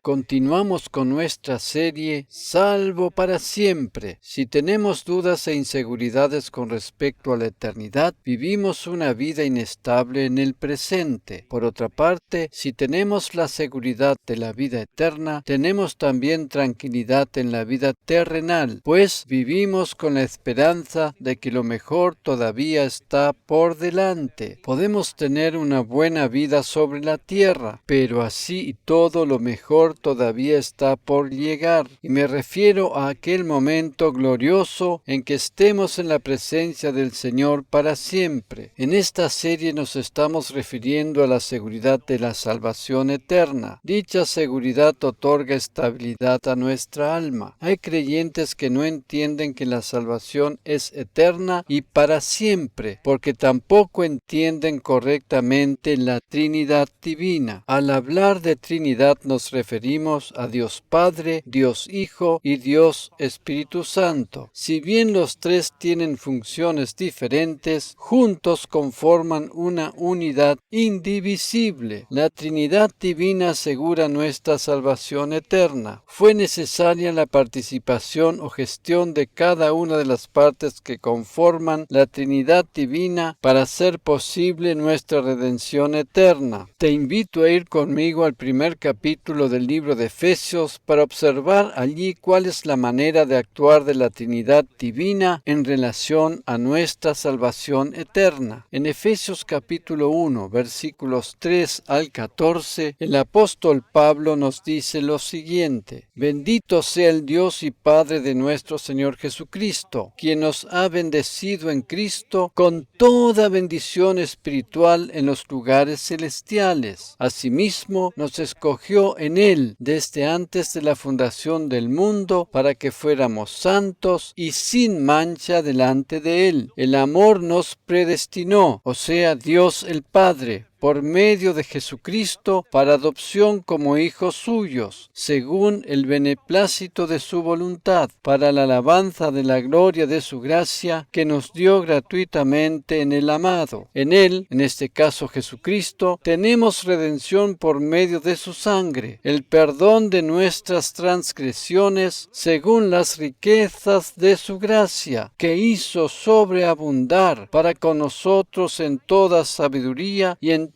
Continuamos con nuestra serie Salvo para siempre. Si tenemos dudas e inseguridades con respecto a la eternidad, vivimos una vida inestable en el presente. Por otra parte, si tenemos la seguridad de la vida eterna, tenemos también tranquilidad en la vida terrenal, pues vivimos con la esperanza de que lo mejor todavía está por delante. Podemos tener una buena vida sobre la tierra, pero así y todo lo mejor todavía está por llegar. Y me refiero a aquel momento glorioso en que estemos en la presencia del Señor para siempre. En esta serie nos estamos refiriendo a la seguridad de la salvación eterna. Dicha seguridad otorga estabilidad a nuestra alma. Hay creyentes que no entienden que la salvación es eterna y para siempre, porque tampoco entienden correctamente la Trinidad divina. Al hablar de Trinidad nos referimos a Dios Padre, Dios Hijo y Dios Espíritu Santo. Si bien los tres tienen funciones diferentes, juntos conforman una unidad indivisible. La Trinidad divina asegura nuestra salvación eterna. Fue necesaria la participación o gestión de cada una de las partes que conforman la Trinidad divina para hacer posible nuestra redención eterna. Te invito a ir conmigo al primer capítulo del libro de Efesios para observar allí cuál es la manera de actuar de la Trinidad divina en relación a nuestra salvación eterna. En Efesios capítulo 1, versículos 3 al 14, el apóstol Pablo nos dice lo siguiente: Bendito sea el Dios y Padre de nuestro Señor Jesucristo, quien nos ha bendecido en Cristo con toda bendición espiritual en los lugares celestiales. Asimismo, nos escogió en Él desde antes de la fundación del mundo para que fuéramos santos y sin mancha delante de Él. El amor nos predestinó, o sea, Dios el Padre, por medio de Jesucristo para adopción como hijos suyos, según el beneplácito de su voluntad, para la alabanza de la gloria de su gracia que nos dio gratuitamente en el amado. En Él, en este caso Jesucristo, tenemos redención por medio de su sangre, el perdón de nuestras transgresiones según las riquezas de su gracia, que hizo sobreabundar para con nosotros en toda sabiduría y entendimiento.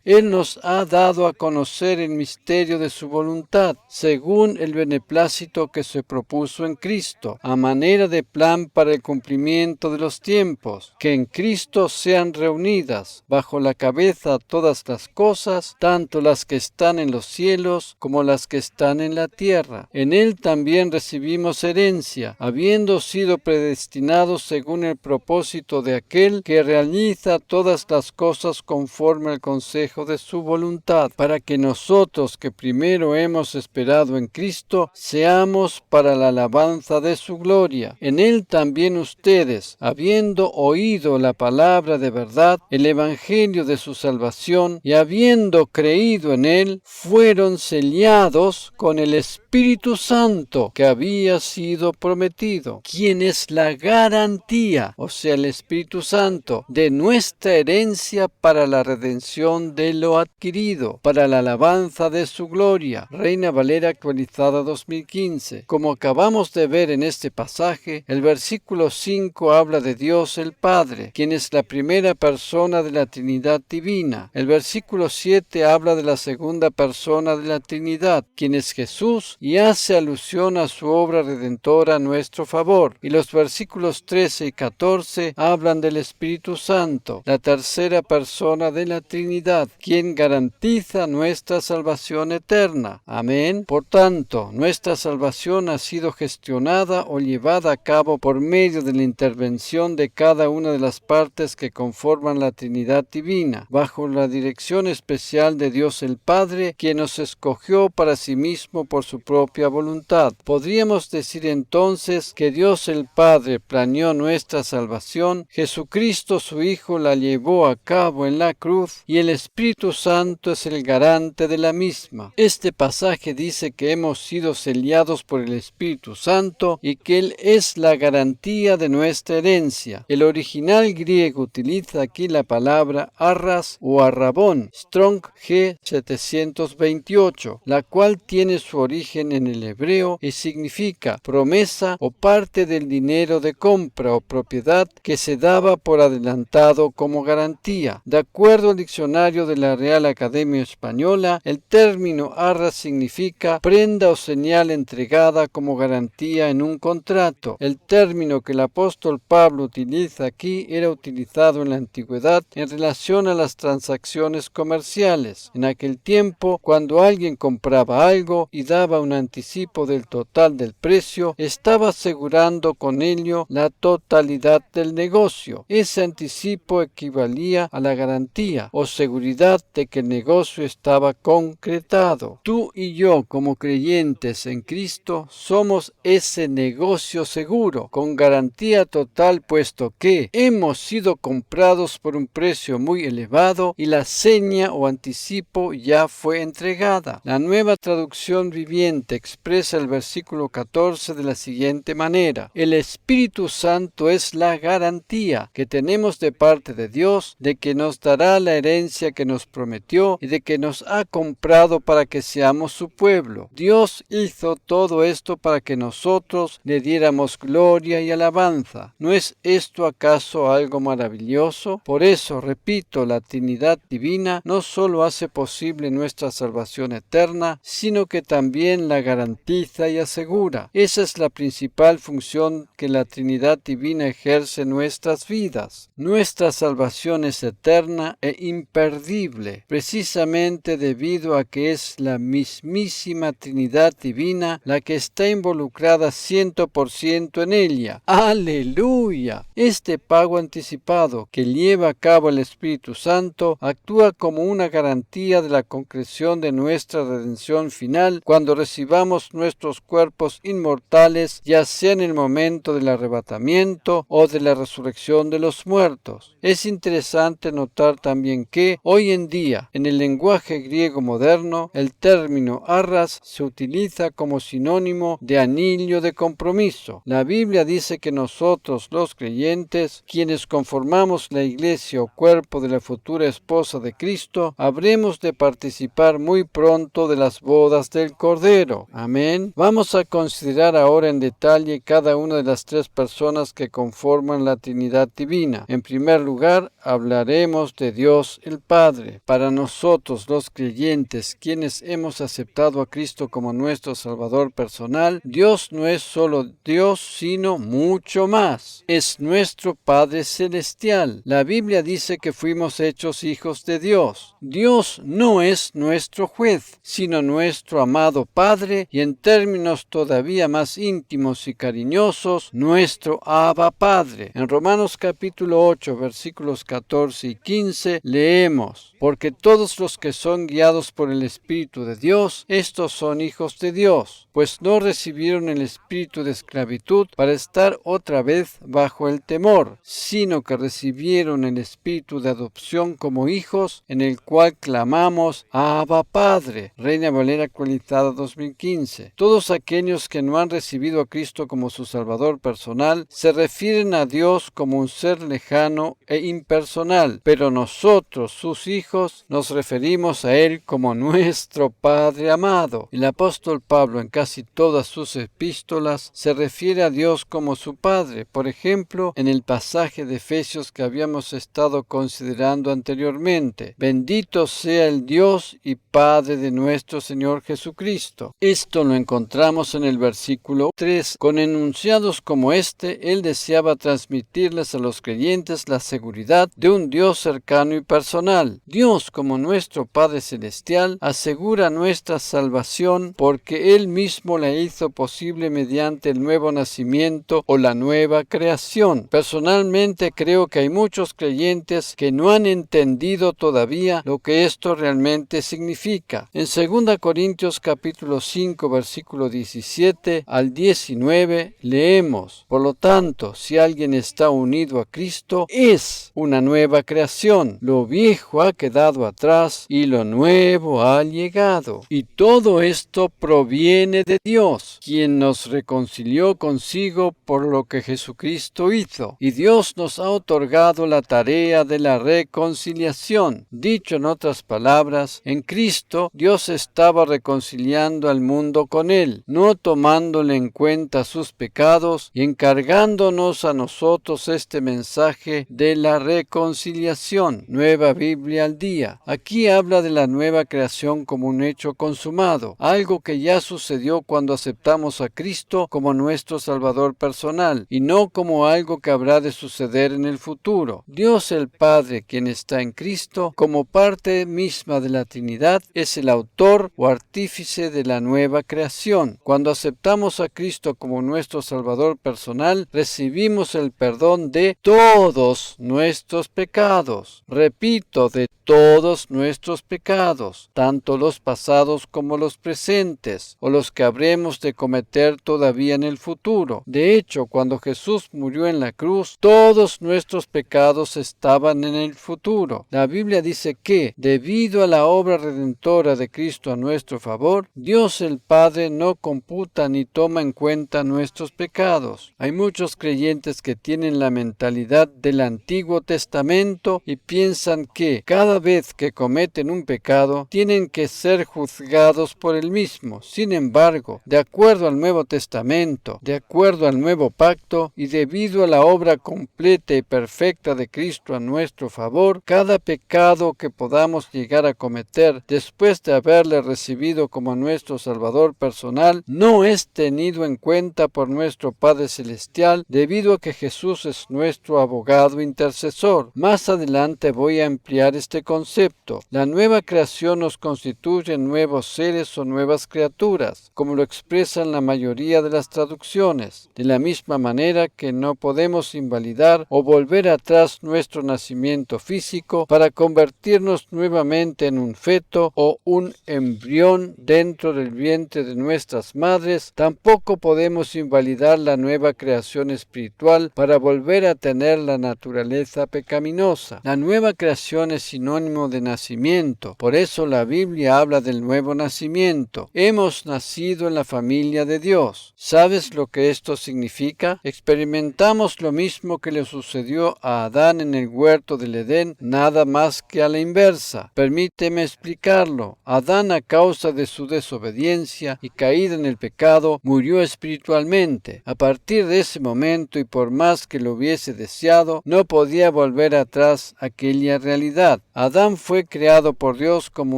Él nos ha dado a conocer el misterio de su voluntad, según el beneplácito que se propuso en Cristo, a manera de plan para el cumplimiento de los tiempos, que en Cristo sean reunidas bajo la cabeza todas las cosas, tanto las que están en los cielos como las que están en la tierra. En Él también recibimos herencia, habiendo sido predestinados según el propósito de aquel que realiza todas las cosas conforme al consejo de su voluntad, para que nosotros que primero hemos esperado en Cristo, seamos para la alabanza de su gloria. En Él también ustedes, habiendo oído la palabra de verdad, el evangelio de su salvación, y habiendo creído en Él, fueron sellados con el Espíritu Santo que había sido prometido, quien es la garantía, o sea, el Espíritu Santo, de nuestra herencia para la redención de lo adquirido, para la alabanza de su gloria. Reina Valera actualizada 2015. Como acabamos de ver en este pasaje, el versículo 5 habla de Dios el Padre, quien es la primera persona de la Trinidad divina. El versículo 7 habla de la segunda persona de la Trinidad, quien es Jesús, y hace alusión a su obra redentora a nuestro favor. Y los versículos 13 y 14 hablan del Espíritu Santo, la tercera persona de la Trinidad, quien garantiza nuestra salvación eterna. Amén. Por tanto, nuestra salvación ha sido gestionada o llevada a cabo por medio de la intervención de cada una de las partes que conforman la Trinidad divina, bajo la dirección especial de Dios el Padre, quien nos escogió para sí mismo por su propia voluntad. Podríamos decir entonces que Dios el Padre planeó nuestra salvación, Jesucristo su Hijo la llevó a cabo en la la cruz y el Espíritu Santo es el garante de la misma. Este pasaje dice que hemos sido sellados por el Espíritu Santo y que Él es la garantía de nuestra herencia. El original griego utiliza aquí la palabra arras o arrabón, Strong G 728, la cual tiene su origen en el hebreo y significa promesa o parte del dinero de compra o propiedad que se daba por adelantado como garantía. De acuerdo al diccionario de la Real Academia Española, el término arras significa prenda o señal entregada como garantía en un contrato. El término que el apóstol Pablo utiliza aquí era utilizado en la antigüedad en relación a las transacciones comerciales. En aquel tiempo, cuando alguien compraba algo y daba un anticipo del total del precio, estaba asegurando con ello la totalidad del negocio. Ese anticipo equivalía a la garantía o seguridad de que el negocio estaba concretado. Tú y yo, como creyentes en Cristo, somos ese negocio seguro, con garantía total, puesto que hemos sido comprados por un precio muy elevado y la seña o anticipo ya fue entregada. La Nueva Traducción Viviente expresa el versículo 14 de la siguiente manera: el Espíritu Santo es la garantía que tenemos de parte de Dios de que nos dará la herencia que nos prometió y de que nos ha comprado para que seamos su pueblo. Dios hizo todo esto para que nosotros le diéramos gloria y alabanza. ¿No es esto acaso algo maravilloso? Por eso, repito, la Trinidad Divina no solo hace posible nuestra salvación eterna, sino que también la garantiza y asegura. Esa es la principal función que la Trinidad Divina ejerce en nuestras vidas. Nuestra salvación es eterna e imperdible, precisamente debido a que es la mismísima Trinidad Divina la que está involucrada 100% en ella. ¡Aleluya! Este pago anticipado que lleva a cabo el Espíritu Santo actúa como una garantía de la concreción de nuestra redención final cuando recibamos nuestros cuerpos inmortales, ya sea en el momento del arrebatamiento o de la resurrección de los muertos. Es interesante notar también que hoy en día, en el lenguaje griego moderno, el término arras se utiliza como sinónimo de anillo de compromiso. La Biblia dice que nosotros, los creyentes, quienes conformamos la iglesia o cuerpo de la futura esposa de Cristo, habremos de participar muy pronto de las bodas del Cordero. Amén. Vamos a considerar ahora en detalle cada una de las tres personas que conforman la Trinidad Divina. En primer lugar, hablaremos de Dios el Padre. Para nosotros, los creyentes, quienes hemos aceptado a Cristo como nuestro Salvador personal, Dios no es solo Dios, sino mucho más. Es nuestro Padre Celestial. La Biblia dice que fuimos hechos hijos de Dios. Dios no es nuestro juez, sino nuestro amado Padre y, en términos todavía más íntimos y cariñosos, nuestro Abba Padre. En Romanos capítulo 8, versículos 14 y 15, leemos: porque todos los que son guiados por el Espíritu de Dios, estos son hijos de Dios, pues no recibieron el espíritu de esclavitud para estar otra vez bajo el temor, sino que recibieron el espíritu de adopción como hijos, en el cual clamamos: Abba Padre. Reina Valera actualizada 2015. Todos aquellos que no han recibido a Cristo como su Salvador personal se refieren a Dios como un ser lejano e impersonal, pero nosotros, sus hijos, nos referimos a Él como nuestro Padre amado. El apóstol Pablo, en casi todas sus epístolas, se refiere a Dios como su Padre. Por ejemplo, en el pasaje de Efesios que habíamos estado considerando anteriormente: bendito sea el Dios y Padre de nuestro Señor Jesucristo. Esto lo encontramos en el versículo 3. Con enunciados como este, él deseaba transmitirles a los creyentes la seguridad de un Dios cercano y personal. Dios, como nuestro Padre Celestial, asegura nuestra salvación porque Él mismo la hizo posible mediante el nuevo nacimiento o la nueva creación. Personalmente creo que hay muchos creyentes que no han entendido todavía lo que esto realmente significa. En 2 Corintios capítulo 5, versículo 17 al 19 leemos: por lo tanto, si alguien está unido a Cristo, es una nueva creación. conclusión: lo viejo ha quedado atrás y lo nuevo ha llegado. Y todo esto proviene de Dios, quien nos reconcilió consigo por lo que Jesucristo hizo. Y Dios nos ha otorgado la tarea de la reconciliación. Dicho en otras palabras, en Cristo Dios estaba reconciliando al mundo con Él, no tomándole en cuenta sus pecados y encargándonos a nosotros este mensaje de la reconciliación. Nueva Biblia al día. Aquí habla de la nueva creación como un hecho consumado, algo que ya sucedió cuando aceptamos a Cristo como nuestro Salvador personal, y no como algo que habrá de suceder en el futuro. Dios el Padre, quien está en Cristo, como parte misma de la Trinidad, es el autor o artífice de la nueva creación. Cuando aceptamos a Cristo como nuestro Salvador personal, recibimos el perdón de todos nuestros pecados. Repito, de todos nuestros pecados, tanto los pasados como los presentes, o los que habremos de cometer todavía en el futuro. De hecho, cuando Jesús murió en la cruz, todos nuestros pecados estaban en el futuro. La Biblia dice que, debido a la obra redentora de Cristo a nuestro favor, Dios el Padre no computa ni toma en cuenta nuestros pecados. Hay muchos creyentes que tienen la mentalidad del Antiguo Testamento y piensan que cada vez que cometen un pecado tienen que ser juzgados por el mismo. Sin embargo, de acuerdo al Nuevo Testamento, de acuerdo al Nuevo Pacto y debido a la obra completa y perfecta de Cristo a nuestro favor, cada pecado que podamos llegar a cometer después de haberle recibido como nuestro Salvador personal no es tenido en cuenta por nuestro Padre Celestial, debido a que Jesús es nuestro abogado intercesor. Más adelante voy a ampliar este concepto. La nueva creación nos constituye nuevos seres o nuevas criaturas, como lo expresan la mayoría de las traducciones, de la misma manera que no podemos invalidar o volver atrás nuestro nacimiento físico para convertirnos nuevamente en un feto o un embrión dentro del vientre de nuestras madres. Tampoco podemos invalidar la nueva creación espiritual para volver a tener la naturaleza pecaminosa. La nueva creación es sinónimo de nacimiento, por eso la Biblia habla del nuevo nacimiento. Hemos nacido en la familia de Dios. ¿Sabes lo que esto significa? Experimentamos lo mismo que le sucedió a Adán en el huerto del Edén, nada más que a la inversa. Permíteme explicarlo. Adán, a causa de su desobediencia y caída en el pecado, murió espiritualmente. A partir de ese momento, y por más que lo hubiese deseado, no podía volver atrás aquella realidad. Adán fue creado por Dios como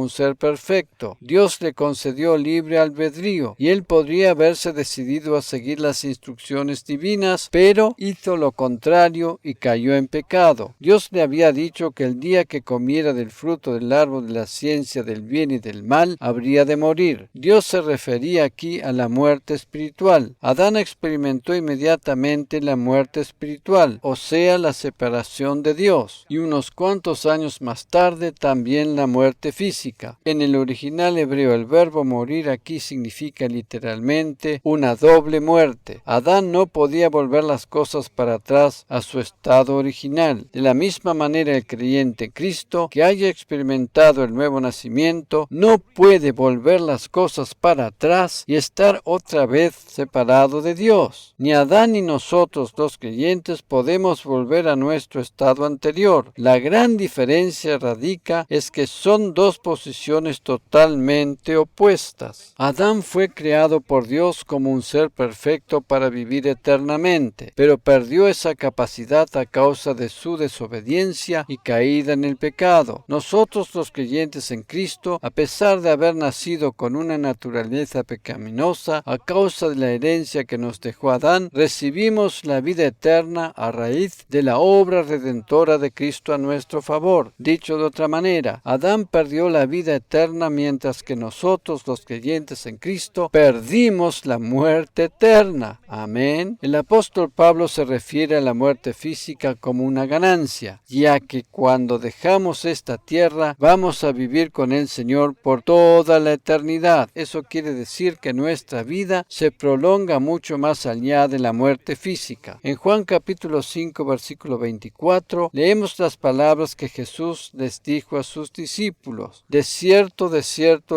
un ser perfecto. Dios le concedió libre albedrío y él podría haberse decidido a seguir las instrucciones divinas, pero hizo lo contrario y cayó en pecado. Dios le había dicho que el día que comiera del fruto del árbol de la ciencia del bien y del mal, habría de morir. Dios se refería aquí a la muerte espiritual. Adán experimentó inmediatamente la muerte espiritual, o sea, la separación de Dios, y unos cuantos años más tarde también la muerte física. En el original hebreo, el verbo morir aquí significa literalmente una doble muerte. Adán no podía volver las cosas para atrás a su estado original. De la misma manera, el creyente en Cristo que haya experimentado el nuevo nacimiento no puede volver las cosas para atrás y estar otra vez separado de Dios. Ni Adán ni nosotros, los creyentes, podemos volver a nuestro estado anterior. La gran diferencia radica es que son dos posiciones totalmente opuestas. Adán fue creado por Dios como un ser perfecto para vivir eternamente, pero perdió esa capacidad a causa de su desobediencia y caída en el pecado. Nosotros, los creyentes en Cristo, a pesar de haber nacido con una naturaleza pecaminosa a causa de la herencia que nos dejó Adán, recibimos la vida eterna a raíz de la obra redentora de Cristo a nuestro favor. Dicho de otra manera, Adán perdió la vida eterna, mientras que nosotros, los creyentes en Cristo, perdimos la muerte eterna. Amén. El apóstol Pablo se refiere a la muerte física como una ganancia, ya que cuando dejamos esta tierra vamos a vivir con el Señor por toda la eternidad. Eso quiere decir que nuestra vida se prolonga mucho más allá de la muerte física. En Juan capítulo 5 versículo 24 leemos las palabras que Jesús les dijo a sus discípulos: de cierto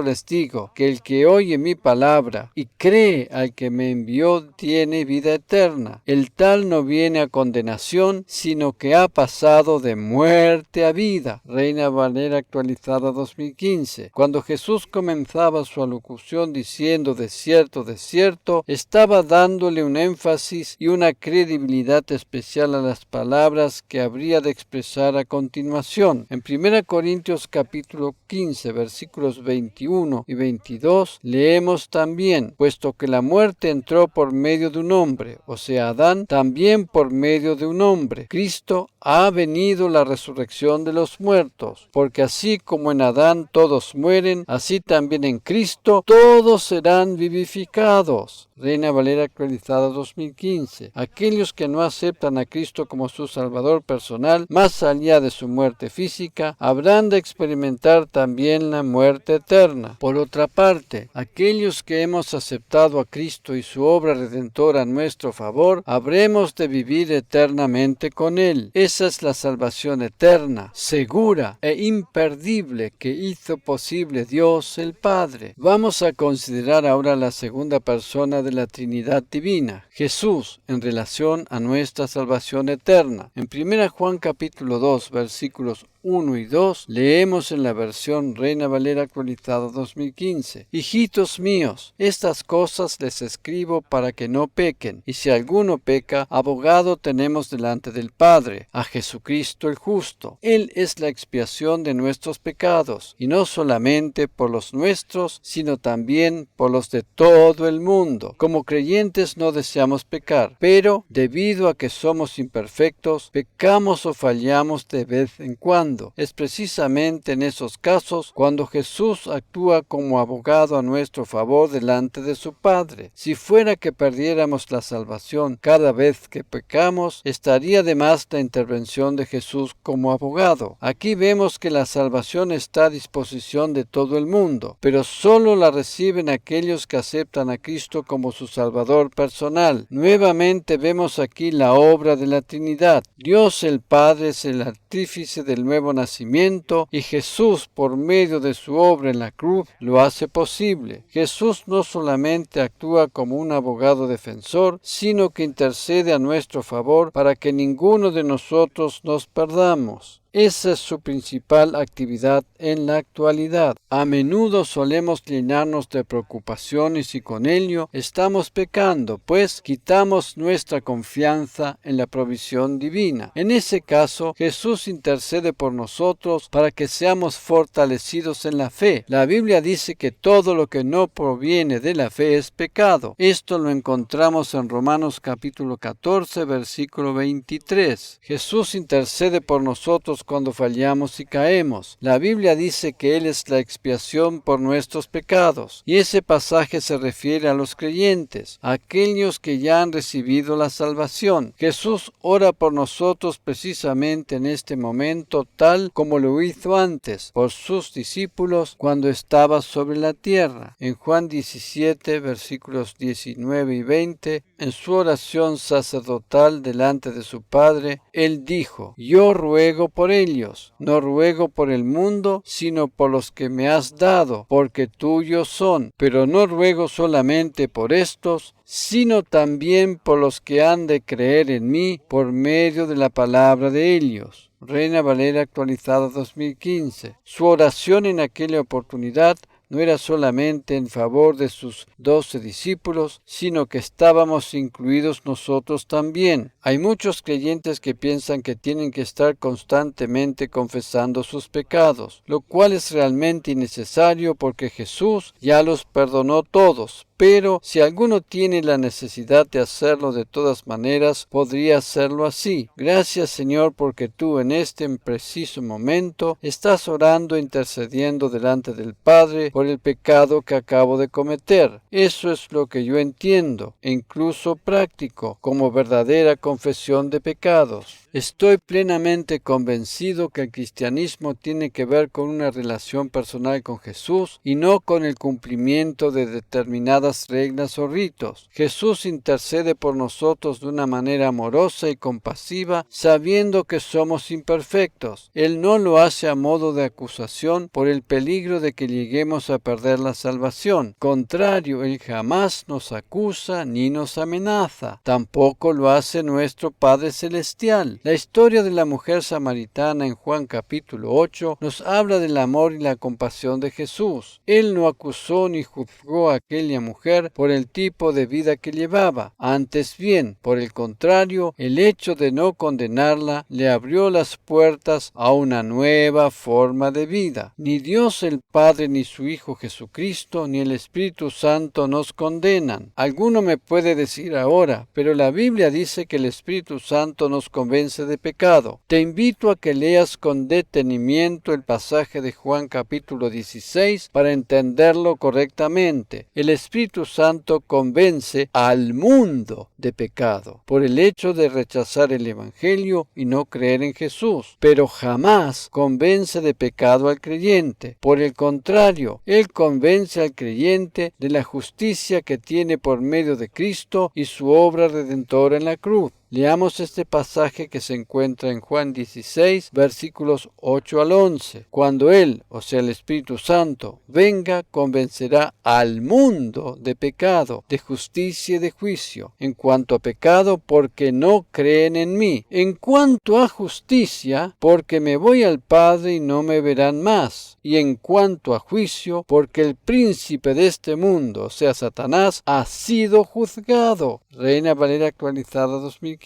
les digo, que el que oye mi palabra y cree al que me envió tiene vida eterna. El tal no viene a condenación, sino que ha pasado de muerte a vida. Reina Valera actualizada 2015. Cuando Jesús comenzaba su alocución diciendo de cierto, estaba dándole un énfasis y una credibilidad especial a las palabras que habría de expresar a continuación. En 1 Corintios capítulo 15, versículos 21 y 22, leemos también: puesto que la muerte entró por medio de un hombre, o sea, Adán, también por medio de un hombre, Cristo, ha venido la resurrección de los muertos, porque así como en Adán todos mueren, así también en Cristo todos serán vivificados. Reina Valera actualizada 2015. Aquellos que no aceptan a Cristo como su Salvador personal, más allá de su muerte física, habrán de experimentar también la muerte eterna. Por otra parte, aquellos que hemos aceptado a Cristo y su obra redentora a nuestro favor, habremos de vivir eternamente con Él. Esa es la salvación eterna, segura e imperdible que hizo posible Dios el Padre. Vamos a considerar ahora la segunda persona de la Trinidad Divina, Jesús, en relación a nuestra salvación eterna. En 1 Juan capítulo 2, versículos 1 y 2, leemos en la versión Reina Valera actualizada 2015: hijitos míos, estas cosas les escribo para que no pequen, y si alguno peca, abogado tenemos delante del Padre, a Jesucristo el justo. Él es la expiación de nuestros pecados, y no solamente por los nuestros, sino también por los de todo el mundo. Como creyentes no deseamos pecar, pero debido a que somos imperfectos, pecamos o fallamos de vez en cuando. Es precisamente en esos casos cuando Jesús actúa como abogado a nuestro favor delante de su Padre. Si fuera que perdiéramos la salvación cada vez que pecamos, estaría de más la intervención de Jesús como abogado. Aquí vemos que la salvación está a disposición de todo el mundo, pero solo la reciben aquellos que aceptan a Cristo como su Salvador personal. Nuevamente vemos aquí la obra de la Trinidad. Dios el Padre es el artífice del nuevo nacimiento, y Jesús, por medio de su obra en la cruz, lo hace posible. Jesús no solamente actúa como un abogado defensor, sino que intercede a nuestro favor para que ninguno de nosotros nos perdamos. Esa es su principal actividad en la actualidad. A menudo solemos llenarnos de preocupaciones y con ello estamos pecando, pues quitamos nuestra confianza en la provisión divina. En ese caso, Jesús intercede por nosotros para que seamos fortalecidos en la fe. La Biblia dice que todo lo que no proviene de la fe es pecado. Esto lo encontramos en Romanos capítulo 14, versículo 23. Jesús intercede por nosotros cuando fallamos y caemos. La Biblia dice que Él es la expiación por nuestros pecados, y ese pasaje se refiere a los creyentes, a aquellos que ya han recibido la salvación. Jesús ora por nosotros precisamente en este momento, tal como lo hizo antes por sus discípulos cuando estaba sobre la tierra. En Juan 17, versículos 19 y 20, en su oración sacerdotal delante de su Padre, Él dijo: yo ruego por ellos, no ruego por el mundo, sino por los que me has dado, porque tuyos son. Pero no ruego solamente por estos, sino también por los que han de creer en mí por medio de la palabra de ellos. Reina Valera actualizada 2015. Su oración en aquella oportunidad no era solamente en favor de sus 12 discípulos, sino que estábamos incluidos nosotros también. Hay muchos creyentes que piensan que tienen que estar constantemente confesando sus pecados, lo cual es realmente innecesario porque Jesús ya los perdonó todos. Pero si alguno tiene la necesidad de hacerlo de todas maneras, podría hacerlo así. Gracias, Señor, porque tú en este preciso momento estás orando e intercediendo delante del Padre por el pecado que acabo de cometer. Eso es lo que yo entiendo, e incluso práctico, como verdadera confesión de pecados. Estoy plenamente convencido que el cristianismo tiene que ver con una relación personal con Jesús y no con el cumplimiento de determinadas complicadas reglas o ritos. Jesús intercede por nosotros de una manera amorosa y compasiva, sabiendo que somos imperfectos. Él no lo hace a modo de acusación por el peligro de que lleguemos a perder la salvación. Contrario, Él jamás nos acusa ni nos amenaza. Tampoco lo hace nuestro Padre Celestial. La historia de la mujer samaritana en Juan capítulo 8 nos habla del amor y la compasión de Jesús. Él no acusó ni juzgó a aquella mujer por el tipo de vida que llevaba. Antes bien, por el contrario, el hecho de no condenarla le abrió las puertas a una nueva forma de vida. Ni Dios el Padre, ni su Hijo Jesucristo, ni el Espíritu Santo nos condenan. Alguno me puede decir ahora, pero la Biblia dice que el Espíritu Santo nos convence de pecado. Te invito a que leas con detenimiento el pasaje de Juan capítulo 16 para entenderlo correctamente. El Espíritu Santo convence al mundo de pecado por el hecho de rechazar el Evangelio y no creer en Jesús, pero jamás convence de pecado al creyente. Por el contrario, Él convence al creyente de la justicia que tiene por medio de Cristo y su obra redentora en la cruz. Leamos este pasaje que se encuentra en Juan 16, versículos 8 al 11. Cuando Él, o sea el Espíritu Santo, venga, convencerá al mundo de pecado, de justicia y de juicio. En cuanto a pecado, porque no creen en mí. En cuanto a justicia, porque me voy al Padre y no me verán más. Y en cuanto a juicio, porque el príncipe de este mundo, o sea Satanás, ha sido juzgado. Reina Valera actualizada 2015.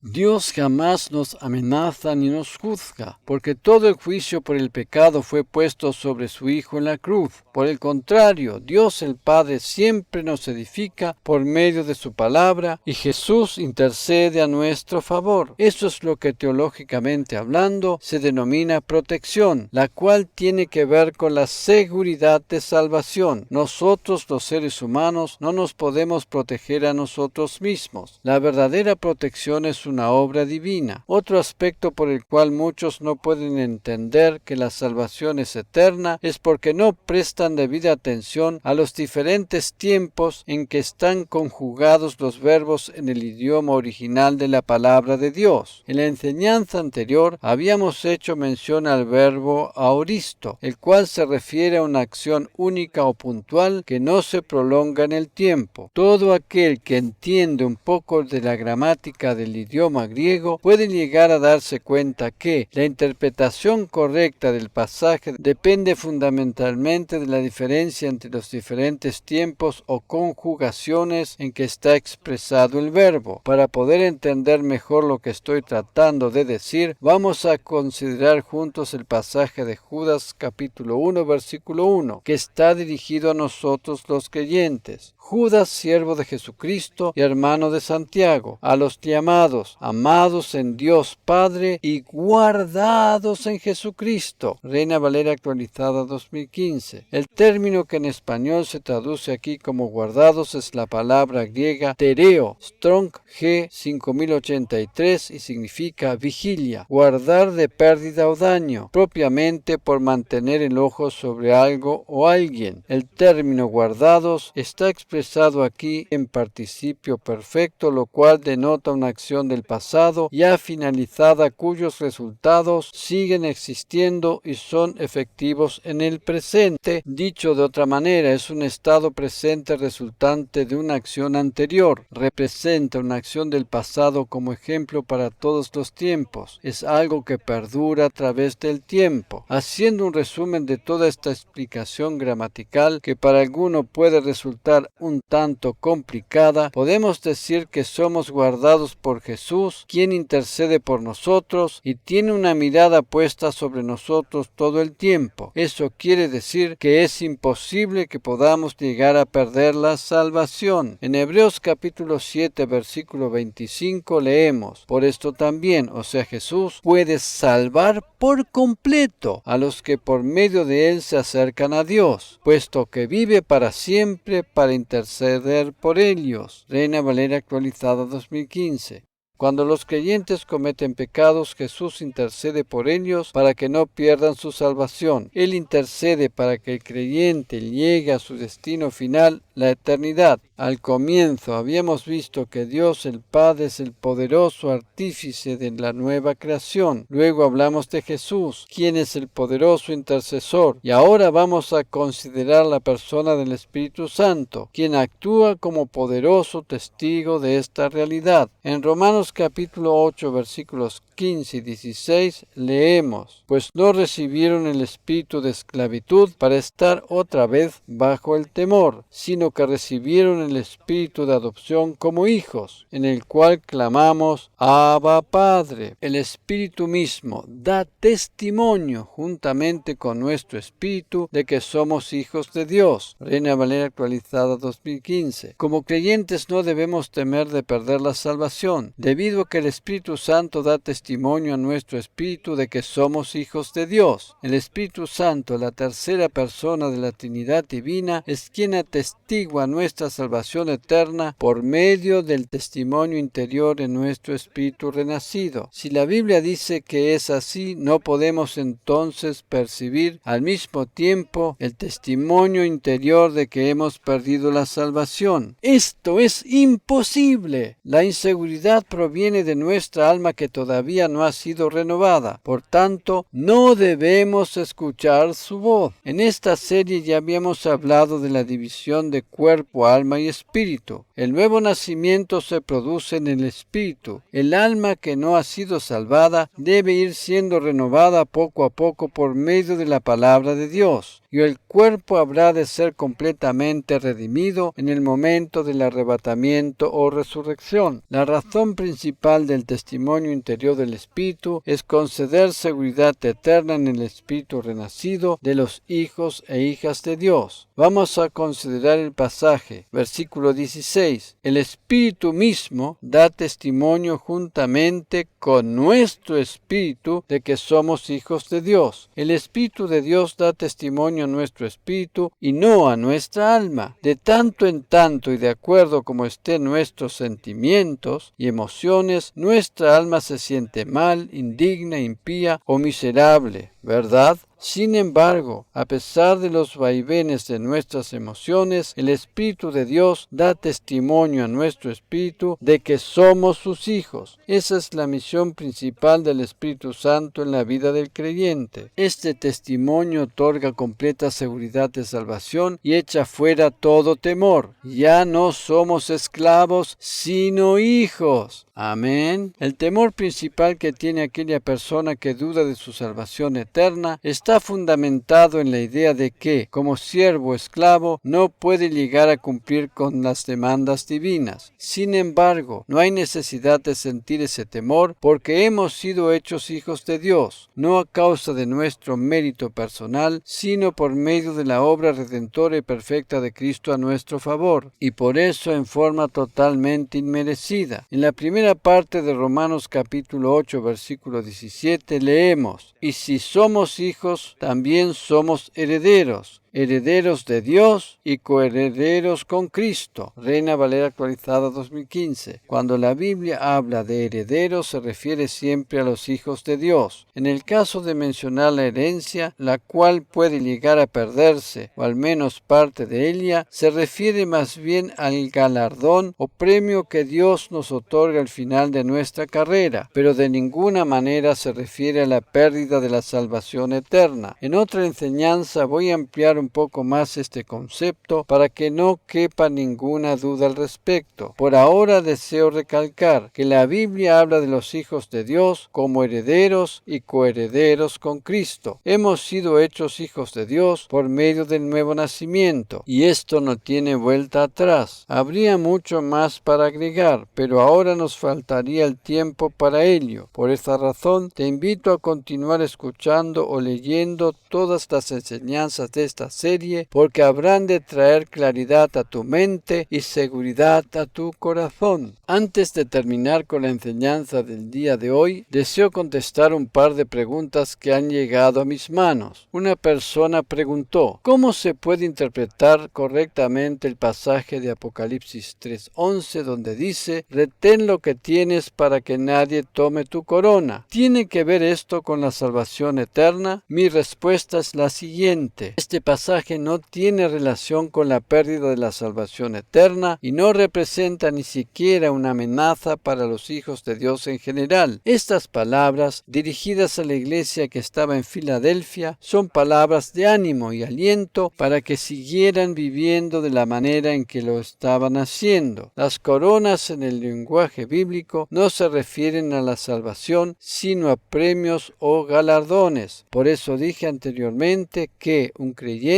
Dios jamás nos amenaza ni nos juzga, porque todo el juicio por el pecado fue puesto sobre su Hijo en la cruz. Por el contrario, Dios el Padre siempre nos edifica por medio de su palabra y Jesús intercede a nuestro favor. Eso es lo que teológicamente hablando se denomina protección, la cual tiene que ver con la seguridad de salvación. Nosotros los seres humanos no nos podemos proteger a nosotros mismos. La verdadera protección es una obra divina. Otro aspecto por el cual muchos no pueden entender que la salvación es eterna es porque no prestan debida atención a los diferentes tiempos en que están conjugados los verbos en el idioma original de la palabra de Dios. En la enseñanza anterior habíamos hecho mención al verbo aoristo, el cual se refiere a una acción única o puntual que no se prolonga en el tiempo. Todo aquel que entiende un poco de la gramática del idioma griego puede llegar a darse cuenta que la interpretación correcta del pasaje depende fundamentalmente de la diferencia entre los diferentes tiempos o conjugaciones en que está expresado el verbo. Para poder entender mejor lo que estoy tratando de decir, vamos a considerar juntos el pasaje de Judas capítulo 1 versículo 1, que está dirigido a nosotros los creyentes. Judas, siervo de Jesucristo y hermano de Santiago, a los llamados, amados en Dios Padre y guardados en Jesucristo. Reina Valera actualizada 2015. El término que en español se traduce aquí como guardados es la palabra griega tereo, Strong G 5083, y significa vigilia, guardar de pérdida o daño, propiamente por mantener el ojo sobre algo o alguien. El término guardados está expresado aquí en participio perfecto, lo cual denota una acción del pasado ya finalizada cuyos resultados siguen existiendo y son efectivos en el presente. Dicho de otra manera, es un estado presente resultante de una acción anterior. Representa una acción del pasado como ejemplo para todos los tiempos. Es algo que perdura a través del tiempo. Haciendo un resumen de toda esta explicación gramatical, que para alguno puede resultar un tanto complicada, podemos decir que somos guardados por Jesús, quien intercede por nosotros y tiene una mirada puesta sobre nosotros todo el tiempo. Eso quiere decir que es imposible que podamos llegar a perder la salvación. En Hebreos capítulo 7 versículo 25 leemos: por esto también, o sea Jesús, puede salvar por completo a los que por medio de él se acercan a Dios, puesto que vive para siempre para interceder por ellos. Reina Valera actualizada 2015. Cuando los creyentes cometen pecados, Jesús intercede por ellos para que no pierdan su salvación. Él intercede para que el creyente llegue a su destino final la eternidad. Al comienzo habíamos visto que Dios el Padre es el poderoso artífice de la nueva creación. Luego hablamos de Jesús, quien es el poderoso intercesor. Y ahora vamos a considerar la persona del Espíritu Santo, quien actúa como poderoso testigo de esta realidad. En Romanos capítulo 8, versículos 15 y 16 leemos: pues no recibieron el espíritu de esclavitud para estar otra vez bajo el temor, sino que recibieron el espíritu de adopción como hijos, en el cual clamamos: Abba, Padre. El Espíritu mismo da testimonio juntamente con nuestro espíritu de que somos hijos de Dios. Reina Valera actualizada 2015. Como creyentes no debemos temer de perder la salvación, debido a que el Espíritu Santo da testimonio a nuestro espíritu de que somos hijos de Dios. El Espíritu Santo, la tercera persona de la Trinidad divina, es quien atestigua nuestra salvación eterna por medio del testimonio interior en nuestro espíritu renacido. Si la Biblia dice que es así, no podemos entonces percibir al mismo tiempo el testimonio interior de que hemos perdido la salvación. Esto es imposible. La inseguridad proviene de nuestra alma que todavía no ha sido renovada. Por tanto, no debemos escuchar su voz. En esta serie ya habíamos hablado de la división de cuerpo, alma y espíritu. El nuevo nacimiento se produce en el espíritu. El alma que no ha sido salvada debe ir siendo renovada poco a poco por medio de la palabra de Dios. Y el cuerpo habrá de ser completamente redimido en el momento del arrebatamiento o resurrección. La razón principal del testimonio interior del Espíritu es conceder seguridad eterna en el Espíritu renacido de los hijos e hijas de Dios. Vamos a considerar el pasaje, versículo 16. El Espíritu mismo da testimonio juntamente con nuestro espíritu de que somos hijos de Dios. El Espíritu de Dios da testimonio a nuestro espíritu y no a nuestra alma. De tanto en tanto y de acuerdo como estén nuestros sentimientos y emociones, nuestra alma se siente mal, indigna, impía o miserable, ¿verdad? Sin embargo, a pesar de los vaivenes de nuestras emociones, el Espíritu de Dios da testimonio a nuestro espíritu de que somos sus hijos. Esa es la misión principal del Espíritu Santo en la vida del creyente. Este testimonio otorga completa seguridad de salvación y echa fuera todo temor. Ya no somos esclavos, sino hijos. Amén. El temor principal que tiene aquella persona que duda de su salvación eterna está fundamentado en la idea de que, como siervo o esclavo, no puede llegar a cumplir con las demandas divinas. Sin embargo, no hay necesidad de sentir ese temor porque hemos sido hechos hijos de Dios, no a causa de nuestro mérito personal, sino por medio de la obra redentora y perfecta de Cristo a nuestro favor, y por eso en forma totalmente inmerecida. En la primera parte de Romanos capítulo 8, versículo 17 leemos: y si somos hijos, también somos herederos, herederos de Dios y coherederos con Cristo. Reina Valera actualizada 2015. Cuando la Biblia habla de herederos se refiere siempre a los hijos de Dios. En el caso de mencionar la herencia, la cual puede llegar a perderse, o al menos parte de ella, se refiere más bien al galardón o premio que Dios nos otorga al final de nuestra carrera, pero de ninguna manera se refiere a la pérdida de la salvación eterna. En otra enseñanza voy a ampliar un poco más este concepto para que no quepa ninguna duda al respecto. Por ahora deseo recalcar que la Biblia habla de los hijos de Dios como herederos y coherederos con Cristo. Hemos sido hechos hijos de Dios por medio del nuevo nacimiento, y esto no tiene vuelta atrás. Habría mucho más para agregar, pero ahora nos faltaría el tiempo para ello. Por esta razón, te invito a continuar escuchando o leyendo todas las enseñanzas de esta serie, porque habrán de traer claridad a tu mente y seguridad a tu corazón. Antes de terminar con la enseñanza del día de hoy, deseo contestar un par de preguntas que han llegado a mis manos. Una persona preguntó: ¿cómo se puede interpretar correctamente el pasaje de Apocalipsis 3:11 donde dice: retén lo que tienes para que nadie tome tu corona? ¿Tiene que ver esto con la salvación eterna? Mi respuesta es la siguiente. Este pasaje pasaje no tiene relación con la pérdida de la salvación eterna y no representa ni siquiera una amenaza para los hijos de Dios en general. Estas palabras, dirigidas a la iglesia que estaba en Filadelfia, son palabras de ánimo y aliento para que siguieran viviendo de la manera en que lo estaban haciendo. Las coronas en el lenguaje bíblico no se refieren a la salvación, sino a premios o galardones. Por eso dije anteriormente que un creyente,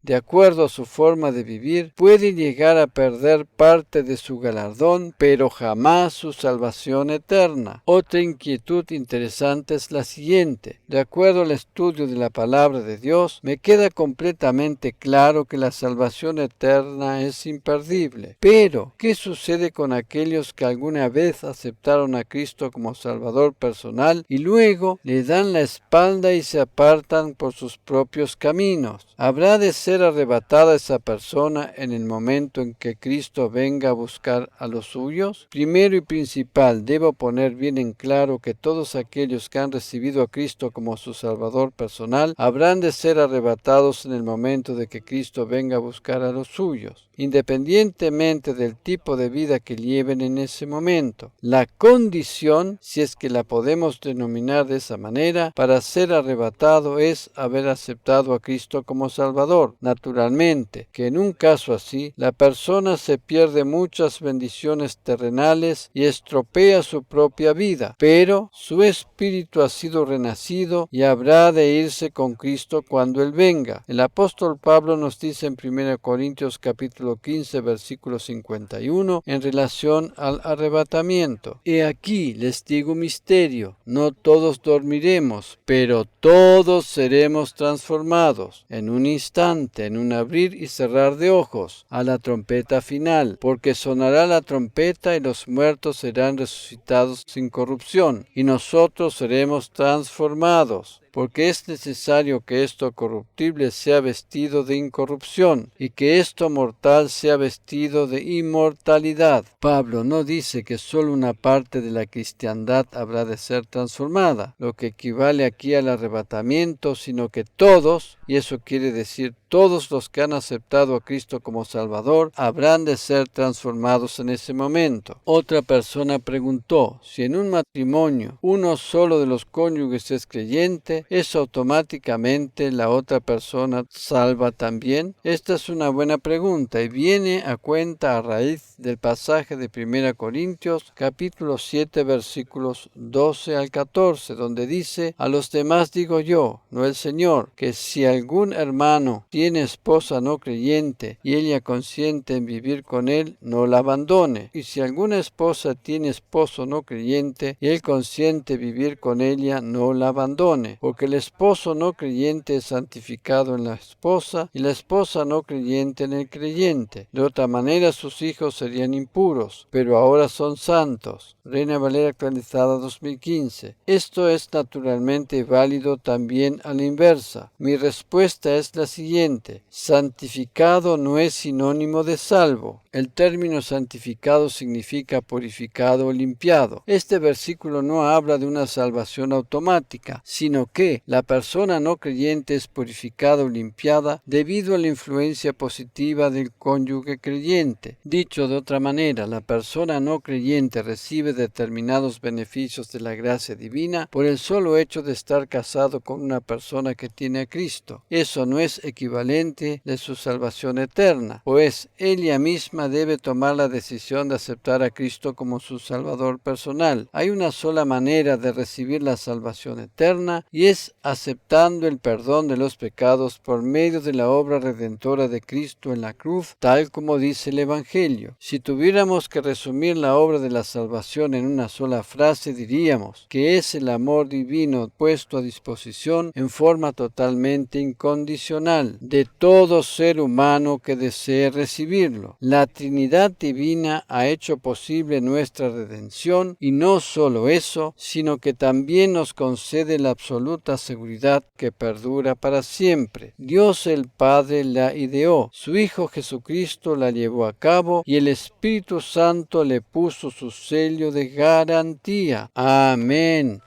de acuerdo a su forma de vivir, puede llegar a perder parte de su galardón, pero jamás su salvación eterna. Otra inquietud interesante es la siguiente. De acuerdo al estudio de la palabra de Dios, me queda completamente claro que la salvación eterna es imperdible. Pero, ¿qué sucede con aquellos que alguna vez aceptaron a Cristo como Salvador personal y luego le dan la espalda y se apartan por sus propios caminos? ¿Habrá de ser arrebatada esa persona en el momento en que Cristo venga a buscar a los suyos? Primero y principal, debo poner bien en claro que todos aquellos que han recibido a Cristo como su Salvador personal habrán de ser arrebatados en el momento de que Cristo venga a buscar a los suyos, independientemente del tipo de vida que lleven en ese momento. La condición, si es que la podemos denominar de esa manera, para ser arrebatado es haber aceptado a Cristo como Salvador. Naturalmente, que en un caso así, la persona se pierde muchas bendiciones terrenales y estropea su propia vida, pero su espíritu ha sido renacido y habrá de irse con Cristo cuando Él venga. El apóstol Pablo nos dice en 1 Corintios capítulo 15, versículo 51, en relación al arrebatamiento: He aquí, les digo un misterio, no todos dormiremos, pero todos seremos transformados, en un instante, en un abrir y cerrar de ojos, a la trompeta final, porque sonará la trompeta y los muertos serán resucitados sin corrupción, y nosotros seremos transformados. Porque es necesario que esto corruptible sea vestido de incorrupción, y que esto mortal sea vestido de inmortalidad. Pablo no dice que solo una parte de la cristiandad habrá de ser transformada, lo que equivale aquí al arrebatamiento, sino que todos, y eso quiere decir todos los que han aceptado a Cristo como Salvador, habrán de ser transformados en ese momento. Otra persona preguntó: si en un matrimonio uno solo de los cónyuges es creyente, ¿es automáticamente la otra persona salva también? Esta es una buena pregunta y viene a cuenta a raíz del pasaje de 1 Corintios capítulo 7 versículos 12 al 14, donde dice: a los demás digo yo, no el Señor, que si algún hermano tiene esposa no creyente y ella consiente en vivir con él, no la abandone. Y si alguna esposa tiene esposo no creyente y él consiente vivir con ella, no la abandone. Porque el esposo no creyente es santificado en la esposa y la esposa no creyente en el creyente. De otra manera sus hijos serían impuros, pero ahora son santos. Reina Valera actualizada 2015. Esto es naturalmente válido también a la inversa. Mi respuesta es la siguiente: santificado no es sinónimo de salvo. El término santificado significa purificado o limpiado. Este versículo no habla de una salvación automática, sino que la persona no creyente es purificada o limpiada debido a la influencia positiva del cónyuge creyente. Dicho de otra manera, la persona no creyente recibe determinados beneficios de la gracia divina por el solo hecho de estar casado con una persona que tiene a Cristo. Eso no es equivalente de su salvación eterna, pues ella misma debe tomar la decisión de aceptar a Cristo como su Salvador personal. Hay una sola manera de recibir la salvación eterna y es aceptando el perdón de los pecados por medio de la obra redentora de Cristo en la cruz, tal como dice el Evangelio. Si tuviéramos que resumir la obra de la salvación en una sola frase, diríamos que es el amor divino puesto a disposición en forma totalmente incondicional de todo ser humano que desee recibirlo. La Trinidad divina ha hecho posible nuestra redención y no solo eso, sino que también nos concede la absoluta seguridad que perdura para siempre. Dios el Padre la ideó, su Hijo Jesucristo la llevó a cabo y el Espíritu Santo le puso su sello de garantía. Amén.